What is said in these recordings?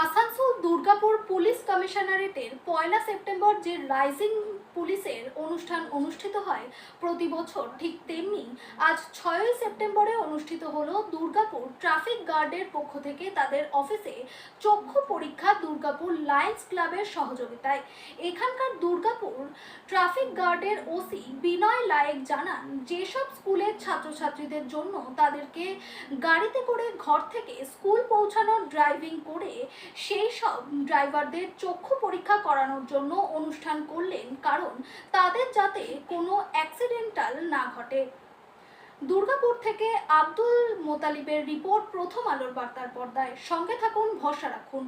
Asansol Durgapur police কমিশনারেটের 1 September যে rising পুলিশের অনুষ্ঠান অনুষ্ঠিত হয় প্রতি বছর, ঠিক তেমনি আজ 6 সেপ্টেম্বরে অনুষ্ঠিত হলো দুর্গাপুর ট্রাফিক গার্ডের পক্ষ থেকে তাদের অফিসে চক্ষু পরীক্ষা দুর্গাপুর লায়ন্স ক্লাবের সহযোগিতায়। এখানকার দুর্গাপুর ট্রাফিক গার্ডের ওসি বিনয় লায়েক জানান, যেসব স্কুলের ছাত্রছাত্রীদের জন্য তাদেরকে গাড়িতে করে ঘর থেকে স্কুল পৌঁছানোর ড্রাইভিং করে সেই সব ড্রাইভারদের চক্ষু পরীক্ষা করানোর জন্য অনুষ্ঠান করলেন, কারণ তাদের যাতে কোনো অ্যাক্সিডেন্টাল না ঘটে। দুর্গাপুর থেকে আব্দুল মোতালিবের রিপোর্ট, প্রথম আলোর বার্তার পর্দায়। সঙ্গে থাকুন, ভরসা রাখুন।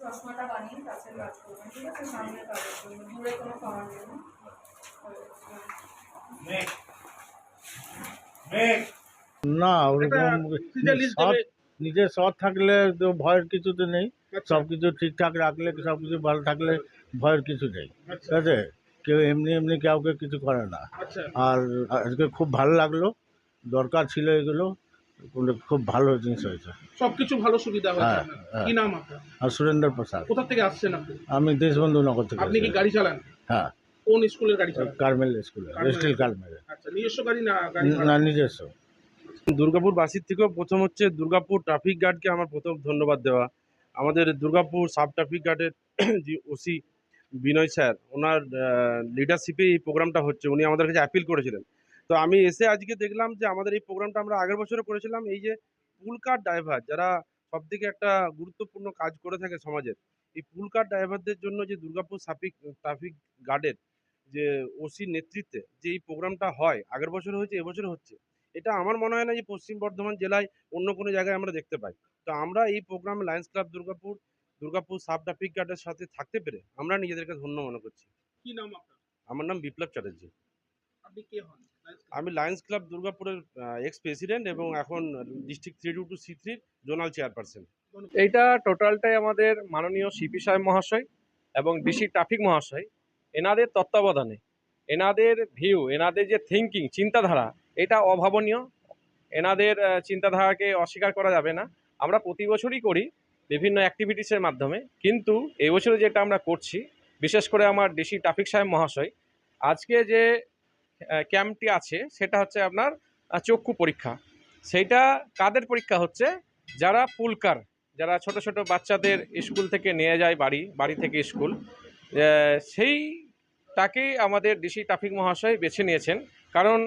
চশমাটা বানিয়ে কাছে কাজ করবেন, ঠিক আছে? সামনে কাজের জন্য দূরে কোনো খাওয়ার নেই। না ওরকম নিজের সৎ থাকলে তো ভয়ের কিছু তো নেই। সবকিছু ঠিকঠাক রাখলে, সবকিছু ভালো থাকলে ভয়ের কিছু নেই, ঠিক আছে? কেউ এমনি এমনি কাউকে কিছু করে না। আর আজকে খুব ভালো লাগলো, দরকার ছিল এগুলো, খুব ভালো জিনিস হয়েছে। সবকিছু ভালো সুবিধা হয়েছে। হ্যাঁ, হ্যাঁ। কি নাম আপনার? আর সুরেন্দ্র প্রসাদ। কোথা থেকে আসছেন আপনি? আমি দেশবন্ধু নগর থেকে। আপনি কি গাড়ি চালান? হ্যাঁ। কোন স্কুলের গাড়ি চালান? কার্মেল স্কুলে, স্টিল কার্মেল। আচ্ছা, নিজস্ব গাড়ি না গাড়ি না, নিজস্ব। দুর্গাপুরবাসীর থেকেও প্রথম হচ্ছে দুর্গাপুর ট্রাফিক গার্ডকে আমার প্রথম ধন্যবাদ দেওয়া। আমাদের দুর্গাপুর সাব ট্রাফিক গার্ডের যে ওসি বিনয় স্যার, ওনার লিডারশিপে এই প্রোগ্রামটা হচ্ছে। উনি আমাদের কাছে অ্যাপিল করেছিলেন, তো আমি এসে আজকে দেখলাম যে আমাদের এই প্রোগ্রামটা আমরা আগের বছরও করেছিলাম। এই যে পুল কার ড্রাইভার, যারা সবথেকে একটা গুরুত্বপূর্ণ কাজ করে থাকে সমাজের, এই পুল কার ড্রাইভারদের জন্য যে দুর্গাপুর ট্রাফিক গার্ডের যে ওসির নেতৃত্বে যে এই প্রোগ্রামটা হয়, আগের বছর হয়েছে, এবছর হচ্ছে। এটা আমার মনে হয় না যে পশ্চিম বর্ধমান জেলায় অন্য কোনো জায়গায় আমরা দেখতে পাই। তো আমরা এই প্রোগ্রামে Lions club Durgapur sub traffic গার্ডের সাথে থাকতে পেরে আমরা নিজেদেরকে ধন্য মনে করছি। কি নাম আপনার? আমার নাম বিপ্লব চ্যাটার্জি। আপনি কে হন? আমি লায়ন্স ক্লাব দুর্গাপুরের এক্স প্রেসিডেন্ট এবং এখন ডিস্ট্রিক্ট 322C3 জোনাল চেয়ারপারসন। এইটা টোটালটাই আমাদের মাননীয় সিপি সাহেব মহাশয় এবং ডিসি ট্রাফিক মহাশয়, এনাদের তত্ত্বাবধানে, এনাদের ভিউ, এনাদের যে থিঙ্কিং, চিন্তাধারা, এটা অভাবনীয়। এনাদের চিন্তাধারাকে অস্বীকার করা যাবে না। আমরা প্রতি বছরই করি বিভিন্ন অ্যাক্টিভিটিসের মাধ্যমে, কিন্তু এই বছরে যেটা আমরা করছি, বিশেষ করে আমার ডিসি ট্রাফিক সাহেব মহাশয়, আজকে যে ক্যাম্পটি আছে সেটা হচ্ছে আপনার চক্ষু পরীক্ষা। সেইটা কাদের পরীক্ষা হচ্ছে? যারা পুলকার, যারা ছোট ছোট বাচ্চাদের স্কুল থেকে নিয়ে যায়, বাড়ি থেকে স্কুল, সেইটাকেই আমাদের ডিসি ট্রাফিক মহাশয় বেছে নিয়েছেন। কারণ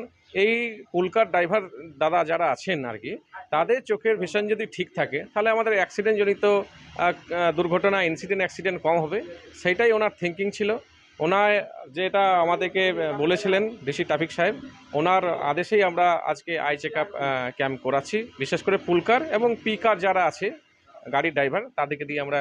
এই পুলকার ড্রাইভার দাদা যারা আছেন আর কি, তাদের চোখের ভিশন যদি ঠিক থাকে, তাহলে আমাদের অ্যাক্সিডেন্টজনিত দুর্ঘটনা, অ্যাক্সিডেন্ট কম হবে। সেইটাই ওনার থিঙ্কিং ছিল। ওনার যেটা আমাদেরকে বলেছিলেন ডিসি ট্রাফিক সাহেব, ওনার আদেশেই আমরা আজকে আই চেক আপ ক্যাম্প করাচ্ছি। বিশেষ করে পুলকার এবং পিকার যারা আছে গাড়ির ড্রাইভার, তাদেরকে দিয়ে আমরা